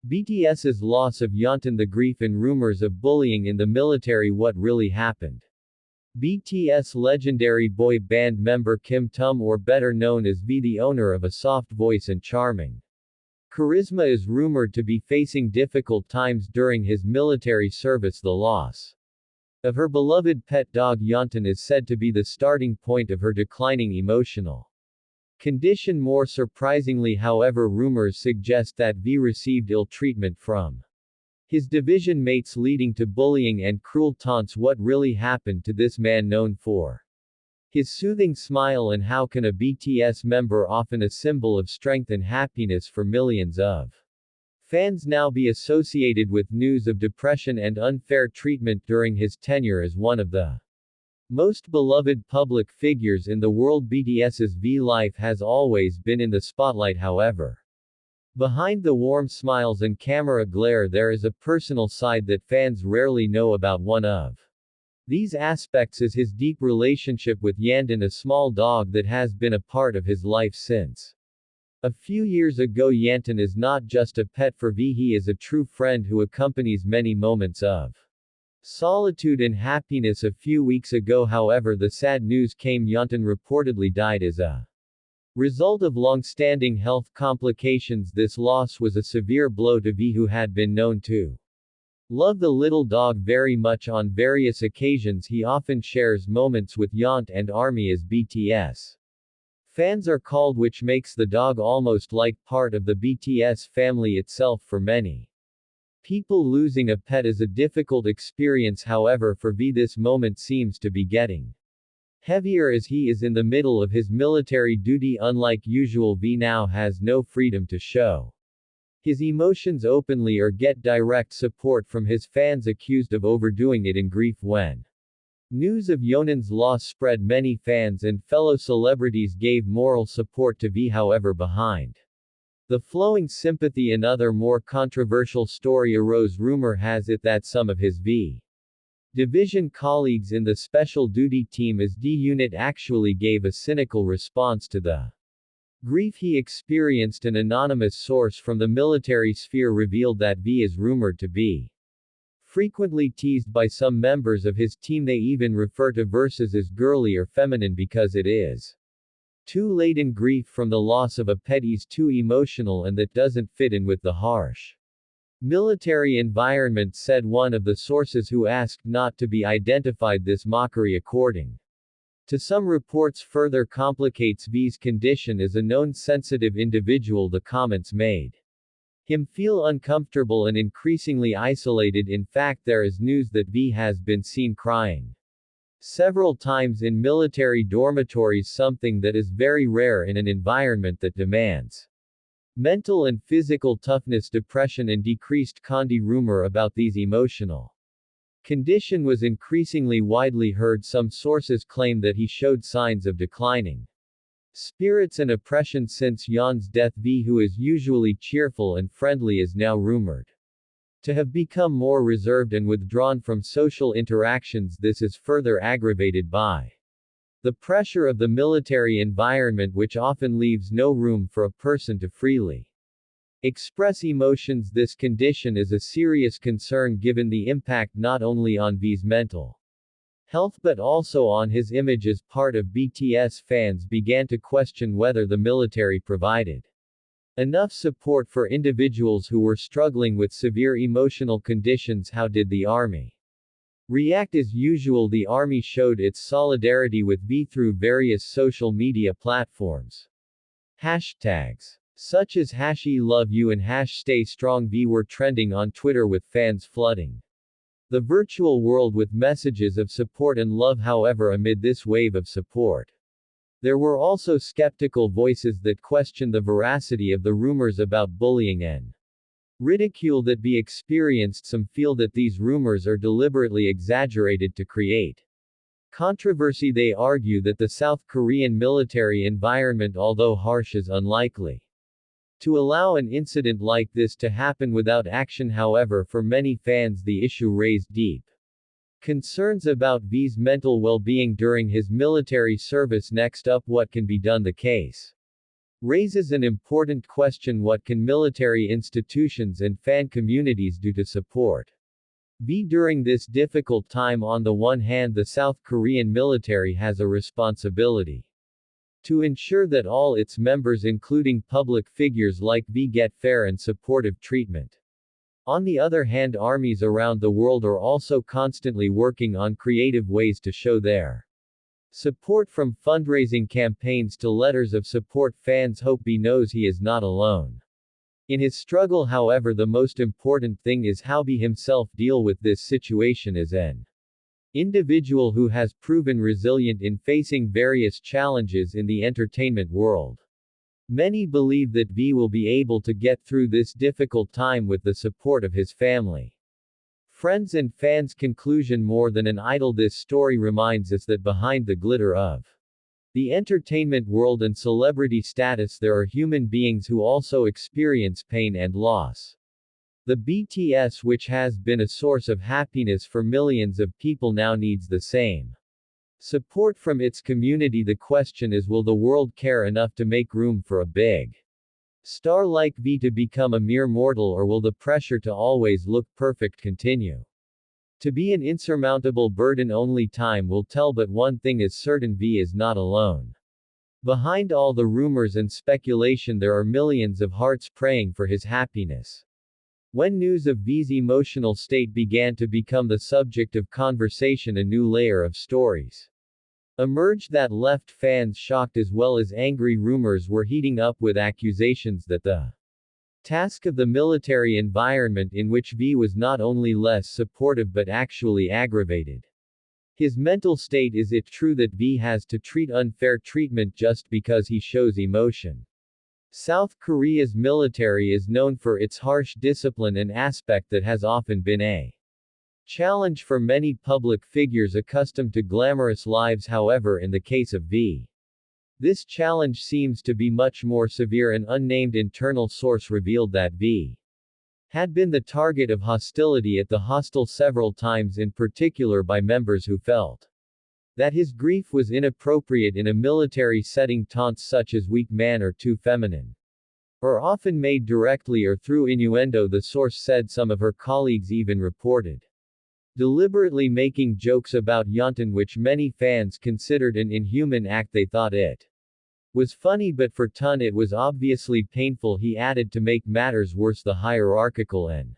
BTS's loss of YEONTAN, the grief and rumors of bullying in the military. What really happened? BTS legendary boy band member Kim Tum, or better known as V, the owner of a soft voice and charming charisma, is rumored to be facing difficult times during his military service. The loss of her beloved pet dog YEONTAN is said to be the starting point of her declining emotional condition. More surprisingly, however, rumors suggest that V received ill treatment from his division mates, leading to bullying and cruel taunts. What really happened to this man, known for his soothing smile, and how can a BTS member, often a symbol of strength and happiness for millions of fans, now be associated with news of depression and unfair treatment during his tenure as one of the most beloved public figures in the world? BTS's V life has always been in the spotlight, however. Behind the warm smiles and camera glare, there is a personal side that fans rarely know about. One of these aspects is his deep relationship with YEONTAN, a small dog that has been a part of his life since a few years ago. YEONTAN is not just a pet for V, he is a true friend who accompanies many moments of solitude and happiness. A few weeks ago, however, the sad news came. YEONTAN reportedly died as a result of long-standing health complications. This loss was a severe blow to V, who had been known to love the little dog very much. On various occasions, he often shares moments with YEONTAN and ARMY, as BTS fans are called, which makes the dog almost like part of the BTS family itself. For many people, losing a pet is a difficult experience. However, for V, this moment seems to be getting heavier as he is in the middle of his military duty. Unlike usual, V now has no freedom to show his emotions openly or get direct support from his fans, accused of overdoing it in grief. When news of YEONTAN's loss spread, many fans and fellow celebrities gave moral support to V. However, behind the flowing sympathy, another more controversial story arose. Rumor has it that some of his V division colleagues in the special duty team as D unit actually gave a cynical response to the grief he experienced. An anonymous source from the military sphere revealed that V is rumored to be frequently teased by some members of his team. They even refer to verses as girly or feminine because it is too laden. Grief from the loss of a pet is too emotional, and that doesn't fit in with the harsh military environment, said one of the sources who asked not to be identified. This mockery, according to some reports, further complicates V's condition. As a known sensitive individual, the comments made him feel uncomfortable and increasingly isolated. In fact, there is news that V has been seen crying several times in military dormitories, something that is very rare in an environment that demands mental and physical toughness. Depression and decreased condi. Rumor about these emotional condition was increasingly widely heard. Some sources claim that he showed signs of declining spirits and oppression since YEONTAN's death. V, who is usually cheerful and friendly, is now rumored to have become more reserved and withdrawn from social interactions. This is further aggravated by the pressure of the military environment, which often leaves no room for a person to freely express emotions. This condition is a serious concern given the impact not only on V's mental health but also on his image as part of BTS. Fans began to question whether the military provided enough support for individuals who were struggling with severe emotional conditions. How did the ARMY react? As usual, the ARMY showed its solidarity with V through various social media platforms. Hashtags such as #LoveYou and #StayStrongV were trending on Twitter, with fans flooding the virtual world with messages of support and love. However, amid this wave of support, there were also skeptical voices that questioned the veracity of the rumors about bullying and ridicule that be experienced. Some feel that these rumors are deliberately exaggerated to create controversy. They argue that the South Korean military environment, although harsh, is unlikely to allow an incident like this to happen without action. However, for many fans, the issue raised deep concerns about V's mental well-being during his military service. Next up, what can be done? The case raises an important question: what can military institutions and fan communities do to support V during this difficult time? On the one hand, the South Korean military has a responsibility to ensure that all its members, including public figures like V, get fair and supportive treatment. On the other hand, armies around the world are also constantly working on creative ways to show their support, from fundraising campaigns to letters of support. Fans hope V knows he is not alone in his struggle. However, the most important thing is how V himself deal with this situation as an individual who has proven resilient in facing various challenges in the entertainment world. Many believe that V will be able to get through this difficult time with the support of his family, friends and fans. Conclusion: more than an idol, this story reminds us that behind the glitter of the entertainment world and celebrity status, there are human beings who also experience pain and loss. The BTS, which has been a source of happiness for millions of people, now needs the same support from its community. The question is, will the world care enough to make room for a big star like V to become a mere mortal, or will the pressure to always look perfect continue to be an insurmountable burden? Only time will tell, but one thing is certain: V is not alone. Behind all the rumors and speculation, there are millions of hearts praying for his happiness. When news of V's emotional state began to become the subject of conversation, a new layer of stories emerged that left fans shocked as well as angry. Rumors were heating up with accusations that the task of the military environment in which V was not only less supportive but actually aggravated his mental state. Is it true that V has to treat unfair treatment just because he shows emotion? South Korea's military is known for its harsh discipline, an aspect that has often been a challenge for many public figures accustomed to glamorous lives. However, in the case of V, this challenge seems to be much more severe. An unnamed internal source revealed that V had been the target of hostility at the hostel several times, in particular by members who felt that his grief was inappropriate in a military setting. Taunts such as "weak man" or "too feminine" are often made directly or through innuendo. The source said some of her colleagues even reported deliberately making jokes about YEONTAN, which many fans considered an inhuman act. They thought it was funny, but for Tan it was obviously painful. He added, to make matters worse, the hierarchical and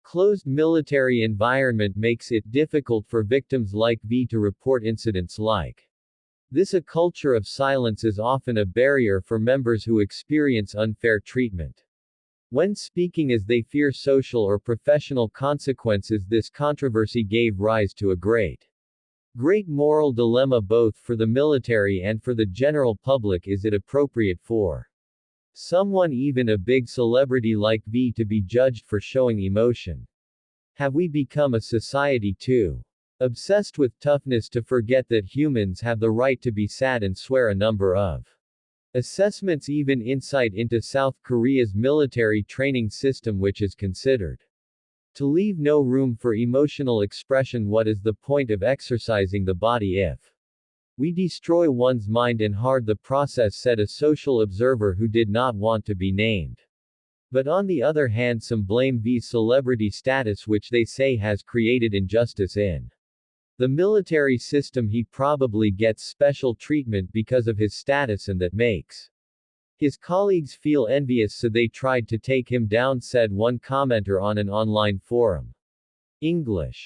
closed military environment makes it difficult for victims like V to report incidents like this. A culture of silence is often a barrier for members who experience unfair treatment when speaking, as they fear social or professional consequences. This controversy gave rise to a great moral dilemma both for the military and for the general public. Is it appropriate for someone, even a big celebrity like V, to be judged for showing emotion? Have we become a society too obsessed with toughness to forget that humans have the right to be sad and swear? A number of assessments, even insight into South Korea's military training system, which is considered to leave no room for emotional expression. What is the point of exercising the body if we destroy one's mind and heart? The process, said a social observer who did not want to be named. But on the other hand, some blame V's celebrity status, which they say has created injustice in the military system. He probably gets special treatment because of his status, and that makes his colleagues feel envious, so they tried to take him down, said one commenter on an online forum. English.